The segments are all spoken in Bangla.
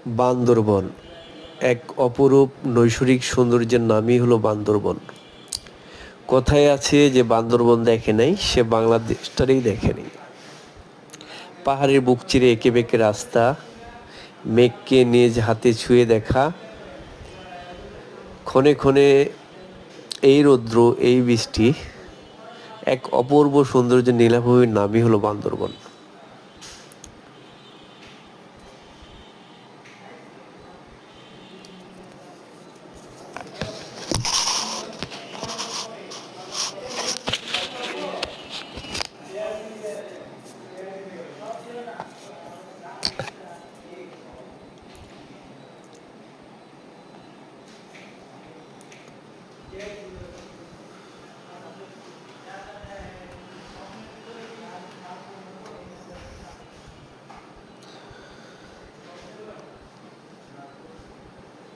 বান্দরবন এক অপরূপ নৈসর্গিক সৌন্দর্যের নামই হলো বান্দরবন। কথায় আছে যে বান্দরবন দেখে নাই সে বাংলাদেশটারই দেখেনি। পাহাড়ের বুক চিরে এঁকে বেঁকে রাস্তা, মেঘকে নিজ হাতে ছুঁয়ে দেখা, ক্ষণে ক্ষণে এই রৌদ্র এই বৃষ্টি, এক অপূর্ব সৌন্দর্যের নীলাভূমির নামই হলো বান্দরবন।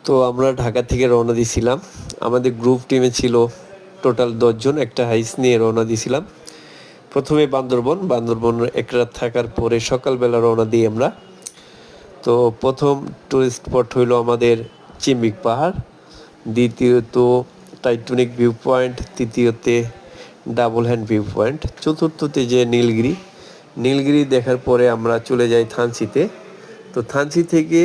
তো আমরা ঢাকা থেকে রওনা দিয়েছিলাম। আমাদের গ্রুপ টিমে ছিল টোটাল 10 জন। একটা হাইস নিয়ে রওনা দিয়েছিলাম। প্রথমে বান্দরবন এক রাত থাকার পরে সকালবেলা রওনা দিই আমরা। তো প্রথম টুরিস্ট স্পট হইল আমাদের চিম্বিক পাহাড়, দ্বিতীয়ত টাইটানিক ভিউ পয়েন্ট, তৃতীয়তে ডাবল হ্যান্ড ভিউ পয়েন্ট, চতুর্থতে যে নীলগিরি দেখার পরে আমরা চলে যাই থানচিতে। তো থানচি থেকে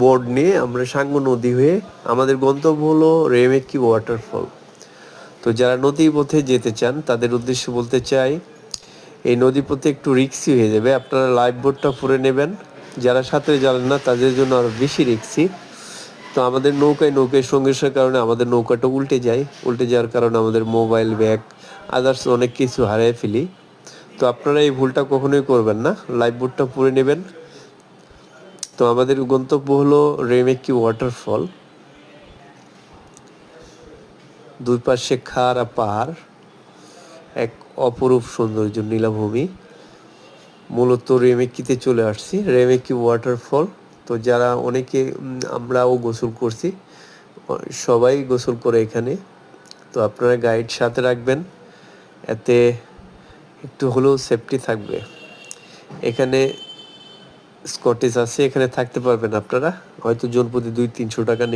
বোর্ড নিয়ে আমরা সাঙ্গু নদী হয়ে আমাদের গন্তব্য হলো রেমেকি ওয়াটারফল। তো যারা নদী পথে যেতে চান তাদের উদ্দেশ্যে বলতে চাই, এই নদী পথে একটু রিক্সি হয়ে যাবে, আপনারা লাইফ বোটটা পরে নেবেন। যারা সাঁতারে জানেন না তাদের জন্য আরও বেশি রিক্সি। তো আমাদের নৌকায় সংঘর্ষের কারণে আমাদের নৌকাটা উল্টে যাওয়ার কারণে আমাদের মোবাইল, ব্যাগ, আদার্স অনেক কিছু হারিয়ে ফেলি। তো আপনারা এই ভুলটা কখনোই করবেন না, লাইফ বোটটা পরে নেবেন। তো আমাদের গন্তব্য হলো রেমেকি ওয়াটারফল। দুই পাশে খাড়া পাহাড়, এক অপরূপ সৌন্দর্য নীলাভূমি। মূলত রেমেকিতে চলে আসছি, রেমেকি ওয়াটারফল। তো যারা অনেকে আমরাও গোসল করছি, সবাই গোসল করে এখানে। তো আপনারা গাইড সাথে রাখবেন, এতে একটু হলেও সেফটি থাকবে। এখানে স্কটেজ আছে, এখানে থাকতে পারবেন আপনারা, হয়তো জন প্রতি 200-300 টাকা নেবে।